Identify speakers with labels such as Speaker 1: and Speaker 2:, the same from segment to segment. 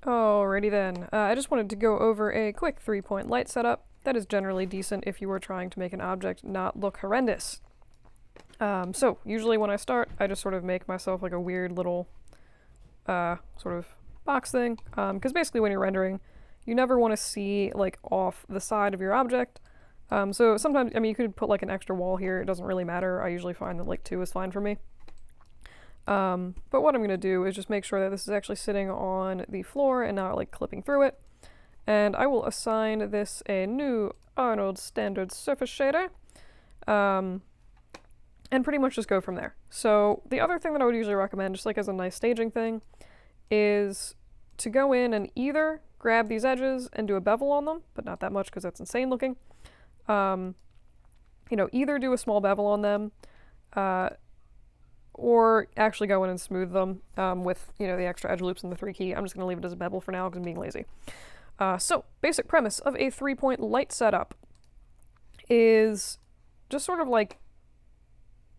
Speaker 1: Alrighty then. I just wanted to go over a quick 3-point light setup that is generally decent if you were trying to make an object not look horrendous. So, usually when I start, I just sort of make myself like a weird little sort of box thing, because basically when you're rendering, you never want to see like off the side of your object. So sometimes, I mean, you could put like an extra wall here, it doesn't really matter. I usually find that like 2 is fine for me. But what I'm going to do is just make sure that this is actually sitting on the floor and not like clipping through it. And I will assign this a new Arnold Standard Surface Shader. And pretty much just go from there. So the other thing that I would usually recommend, just like as a nice staging thing, is to go in and either grab these edges and do a bevel on them, but not that much because that's insane looking. Either do a small bevel on them, or actually go in and smooth them with, the extra edge loops and the 3 key. I'm just going to leave it as a bevel for now because I'm being lazy. So, basic premise of a 3-point light setup is just sort of like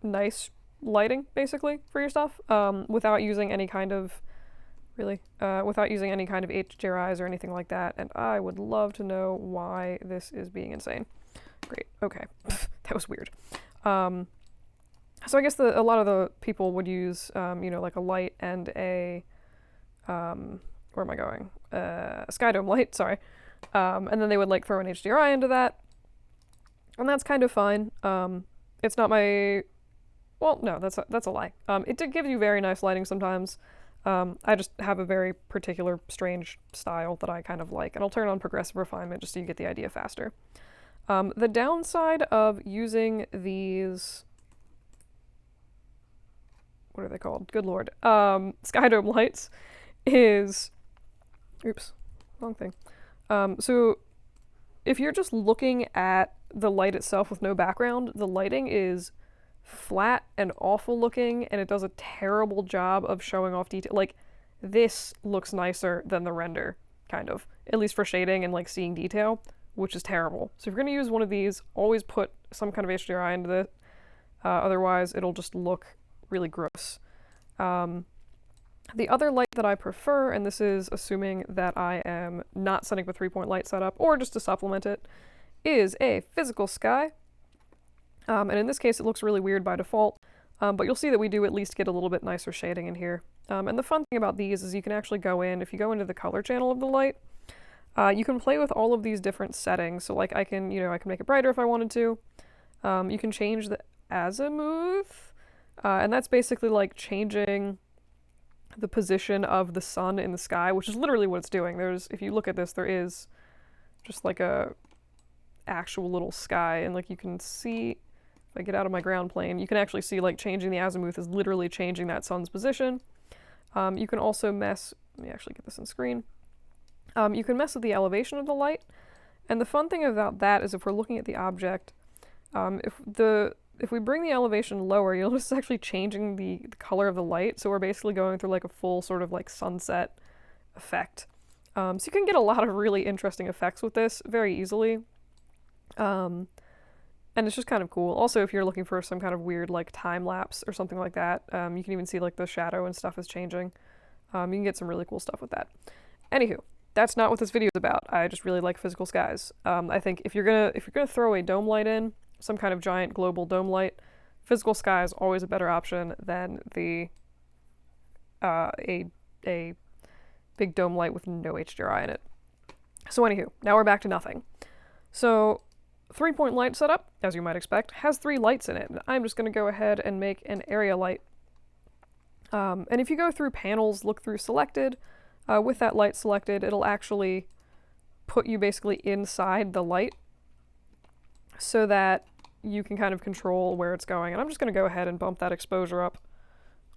Speaker 1: nice lighting, basically, for your stuff, without using any kind of, HDRIs or anything like that, and I would love to know why this is being insane. Great, okay. That was weird. So I guess a lot of the people would use, like a light and a, where am I going? A Skydome light, sorry. And then they would like throw an HDRI into that. And that's kind of fine. It's not my, well, no, that's a lie. It did give you very nice lighting sometimes. I just have a very particular strange style that I kind of like. And I'll turn on progressive refinement just so you get the idea faster. The downside of using these, what are they called? Good lord. Skydome lights is, oops, wrong thing. So if you're just looking at the light itself with no background, the lighting is flat and awful looking, and it does a terrible job of showing off detail. Like, this looks nicer than the render, kind of. At least for shading and like seeing detail, which is terrible. So if you're going to use one of these, always put some kind of HDRI into it. Otherwise, it'll just look really gross. The other light that I prefer, and this is assuming that I am not setting up a 3-point light setup, or just to supplement it, is a physical sky. And in this case, it looks really weird by default, but you'll see that we do at least get a little bit nicer shading in here. And the fun thing about these is you can actually go in, if you go into the color channel of the light, you can play with all of these different settings. So like I can make it brighter if I wanted to. You can change the azimuth, and that's basically like changing the position of the sun in the sky, which is literally what it's doing. If you look at this, there is just like a actual little sky, and like you can see, if I get out of my ground plane, you can actually see like changing the azimuth is literally changing that sun's position. You can also let me actually get this on screen. You can mess with the elevation of the light, and the fun thing about that is if we're looking at the object, if we bring the elevation lower, you'll notice it's actually changing the color of the light, so we're basically going through like a full sort of like sunset effect. So you can get a lot of really interesting effects with this very easily. And it's just kind of cool. Also, if you're looking for some kind of weird like time lapse or something like that, you can even see like the shadow and stuff is changing. You can get some really cool stuff with that. Anywho, that's not what this video is about. I just really like physical skies. I think if you're gonna throw a dome light in, some kind of giant global dome light, physical sky is always a better option than a big dome light with no HDRI in it. So anywho, now we're back to nothing. So 3-point light setup, as you might expect, has 3 lights in it. And I'm just going to go ahead and make an area light. And if you go through panels, look through selected, with that light selected, it'll actually put you basically inside the light so that you can kind of control where it's going. And I'm just going to go ahead and bump that exposure up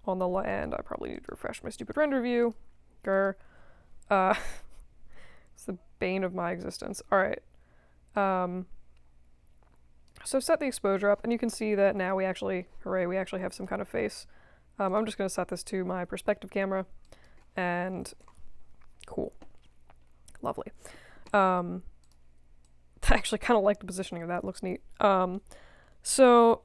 Speaker 1: on the land. I probably need to refresh my stupid render view. Grr. It's the bane of my existence. All right. So set the exposure up, and you can see that now we actually have some kind of face. I'm just going to set this to my perspective camera, and cool. Lovely. I actually kind of like the positioning of that. It looks neat. So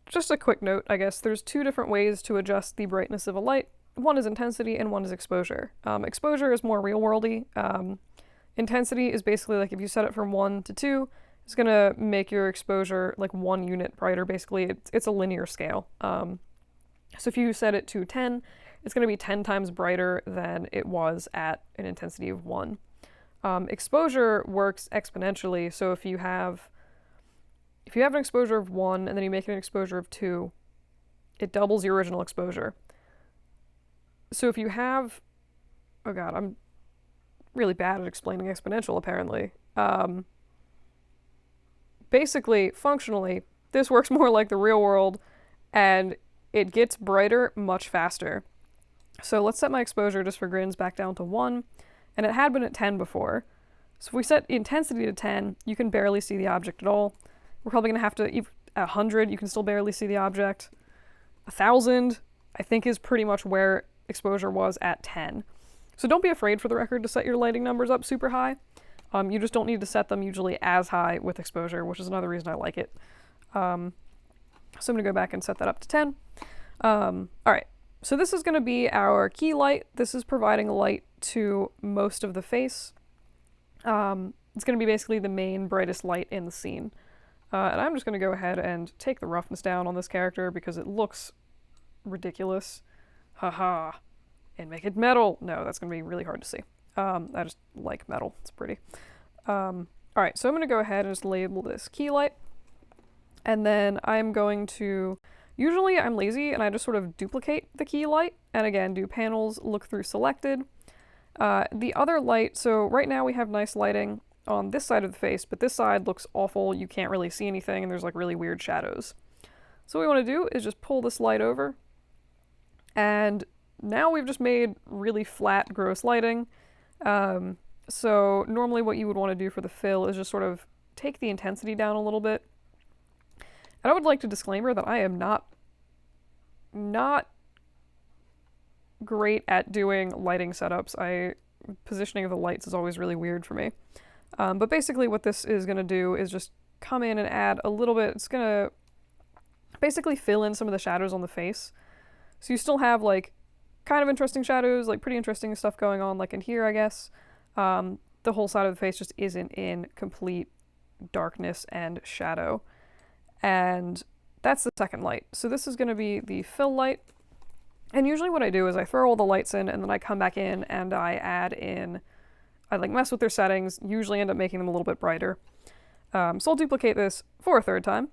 Speaker 1: just a quick note, I guess. There's 2 different ways to adjust the brightness of a light. one is intensity and one is exposure. Exposure is more real-worldy. Intensity is basically like if you set it from 1 to 2, it's going to make your exposure like 1 unit brighter. Basically, it's a linear scale. So if you set it to 10, it's going to be 10 times brighter than it was at an intensity of 1. Exposure works exponentially, so if you have an exposure of 1 and then you make an exposure of 2, it doubles your original exposure. So if you have... Oh god, I'm really bad at explaining exponential, apparently. Basically, functionally, this works more like the real world, and it gets brighter much faster. So let's set my exposure, just for grins, back down to 1, and it had been at 10 before. So if we set the intensity to 10, you can barely see the object at all. We're probably going to have to, at 100, you can still barely see the object. 1,000, I think, is pretty much where exposure was at 10. So don't be afraid, for the record, to set your lighting numbers up super high. You just don't need to set them usually as high with exposure, which is another reason I like it. So I'm going to go back and set that up to 10. Alright, so this is going to be our key light. This is providing light to most of the face. It's going to be basically the main brightest light in the scene. And I'm just going to go ahead and take the roughness down on this character because it looks ridiculous. Haha. And make it metal. No, that's going to be really hard to see. I just like metal. It's pretty. Alright, so I'm going to go ahead and just label this key light. And then I'm going to... Usually I'm lazy and I just sort of duplicate the key light. And again, do panels, look through selected. The other light, so right now we have nice lighting on this side of the face, but this side looks awful. You can't really see anything and there's like really weird shadows. So what we want to do is just pull this light over. And now we've just made really flat, gross lighting. So normally what you would want to do for the fill is just sort of take the intensity down a little bit. And I would like to disclaimer that I am not great at doing lighting setups. Positioning of the lights is always really weird for me. But basically what this is going to do is just come in and add a little bit. It's going to basically fill in some of the shadows on the face. So you still have like kind of interesting shadows, like pretty interesting stuff going on, like in here, I guess. The whole side of the face just isn't in complete darkness and shadow. And that's the second light. So this is going to be the fill light. And usually what I do is I throw all the lights in and then I come back in and I like mess with their settings, usually end up making them a little bit brighter. So I'll duplicate this for a third time.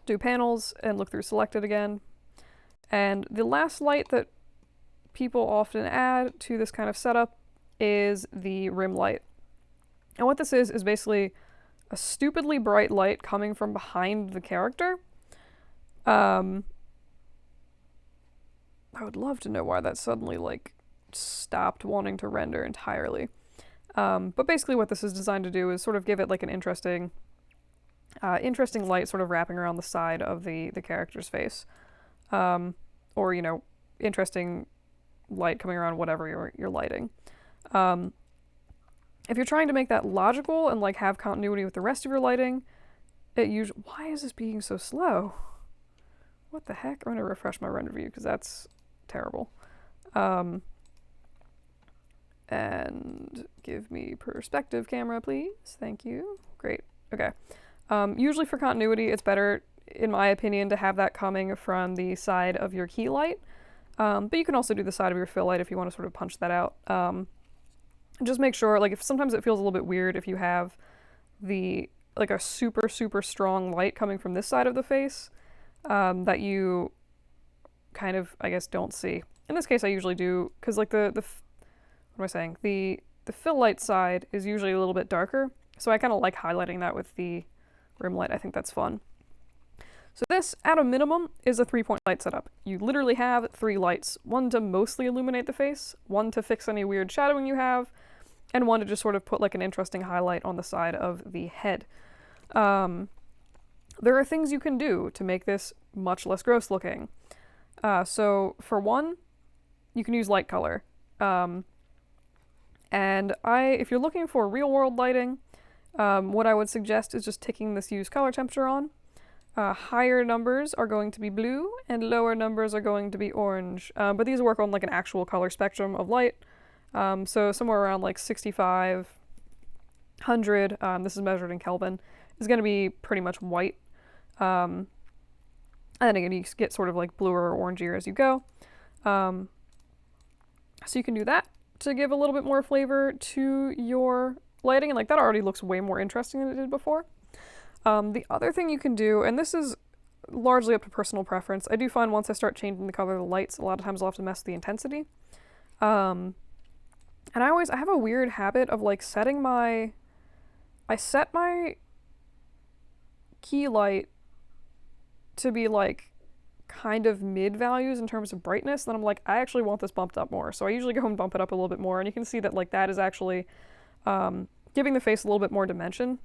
Speaker 1: Do panels and look through selected again. And the last light that people often add to this kind of setup is the rim light. And what this is basically a stupidly bright light coming from behind the character. I would love to know why that suddenly like stopped wanting to render entirely. But basically what this is designed to do is sort of give it like an interesting light sort of wrapping around the side of the character's face. Or, you know, interesting light coming around whatever you're lighting. If you're trying to make that logical and like have continuity with the rest of your lighting, why is this being so slow? What the heck? I'm going to refresh my render view because that's terrible. And give me perspective camera, please. Thank you. Great. Okay. Usually for continuity, it's better, in my opinion, to have that coming from the side of your key light. But you can also do the side of your fill light if you want to sort of punch that out. Just make sure, like, if sometimes it feels a little bit weird if you have like a super, super strong light coming from this side of the face, that you kind of, I guess, don't see. In this case, I usually do, because like what am I saying? The fill light side is usually a little bit darker, so I kind of like highlighting that with the rim light. I think that's fun. So this, at a minimum, is a 3-point light setup. You literally have 3 lights. One to mostly illuminate the face, one to fix any weird shadowing you have, and one to just sort of put like an interesting highlight on the side of the head. There are things you can do to make this much less gross looking. So for one, you can use light color. If you're looking for real world lighting, what I would suggest is just ticking this use color temperature on. Higher numbers are going to be blue and lower numbers are going to be orange. But these work on like an actual color spectrum of light. So somewhere around like 6500, this is measured in Kelvin, is going to be pretty much white. And then again, you get sort of like bluer or orangier as you go. So you can do that to give a little bit more flavor to your lighting, and like that already looks way more interesting than it did before. The other thing you can do, and this is largely up to personal preference, I do find once I start changing the color of the lights, a lot of times I'll have to mess with the intensity. And I have a weird habit of like I set my key light to be like kind of mid values in terms of brightness, then I'm like, I actually want this bumped up more. So I usually go and bump it up a little bit more, and you can see that like that is actually giving the face a little bit more dimension.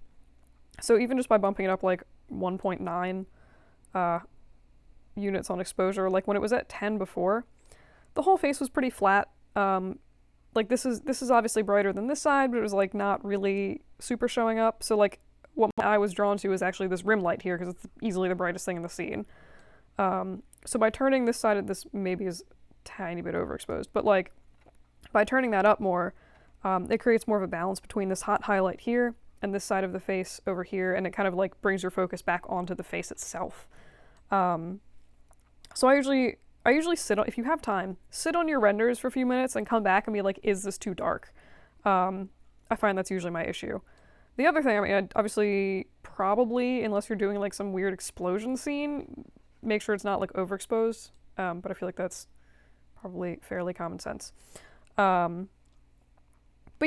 Speaker 1: So even just by bumping it up like 1.9 units on exposure, like when it was at 10 before, the whole face was pretty flat. Like this is obviously brighter than this side, but it was like not really super showing up. So like what my eye was drawn to is actually this rim light here, because it's easily the brightest thing in the scene. So by turning this side, this maybe is a tiny bit overexposed, but like by turning that up more, it creates more of a balance between this hot highlight here and this side of the face over here, and it kind of like brings your focus back onto the face itself. So I usually sit on, if you have time, sit on your renders for a few minutes and come back and be like, is this too dark? I find that's usually my issue. The other thing, I mean, obviously, probably, unless you're doing like some weird explosion scene, make sure it's not like overexposed, but I feel like that's probably fairly common sense. But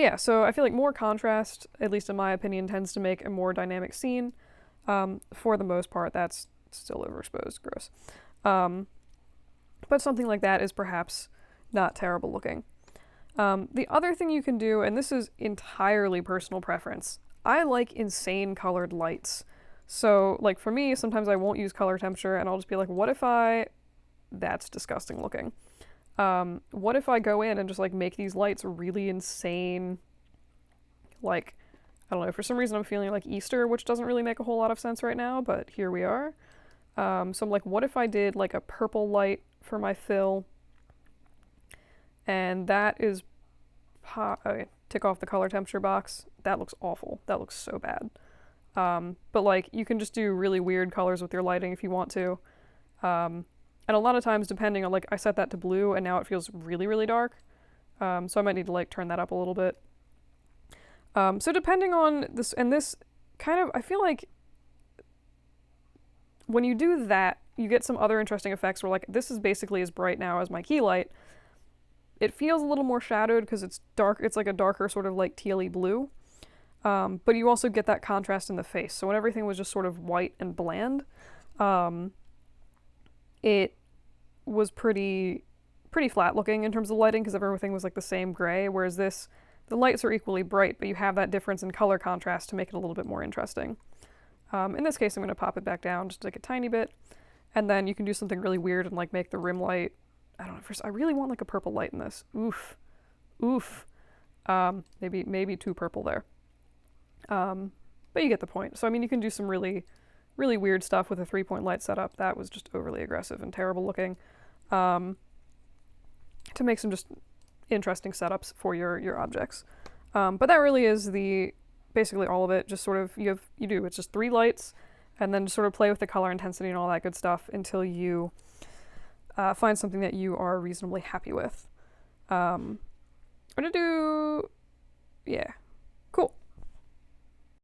Speaker 1: yeah, so I feel like more contrast, at least in my opinion, tends to make a more dynamic scene. For the most part, that's still overexposed, gross. But something like that is perhaps not terrible looking. The other thing you can do, and this is entirely personal preference, I like insane colored lights. So like for me, sometimes I won't use color temperature and I'll just be like, what if that's disgusting looking. What if I go in and just like make these lights really insane, like, I don't know, for some reason I'm feeling like Easter, which doesn't really make a whole lot of sense right now, but here we are. So I'm like, what if I did like a purple light for my fill, and that is, okay, tick off the color temperature box. That looks awful. That looks so bad. But like you can just do really weird colors with your lighting if you want to. And a lot of times, depending on, like, I set that to blue and now it feels really, really dark. So I might need to like turn that up a little bit. So depending on this, and this kind of, I feel like when you do that, you get some other interesting effects where like this is basically as bright now as my key light. It feels a little more shadowed because it's dark. It's like a darker sort of like tealy blue. But you also get that contrast in the face. So when everything was just sort of white and bland, it was pretty flat looking in terms of lighting because everything was like the same gray, whereas this, the lights are equally bright, but you have that difference in color contrast to make it a little bit more interesting. In this case, I'm going to pop it back down just like a tiny bit, and then you can do something really weird and like make the rim light, I don't know, first I really want like a purple light in this. Oof. Maybe too purple there. But you get the point. So I mean, you can do some really weird stuff with a 3-point light setup. That was just overly aggressive and terrible looking. To make some just interesting setups for your objects. But that really is basically all of it. Just sort of, it's just 3 lights, and then just sort of play with the color intensity and all that good stuff until you find something that you are reasonably happy with. I'm gonna do, yeah.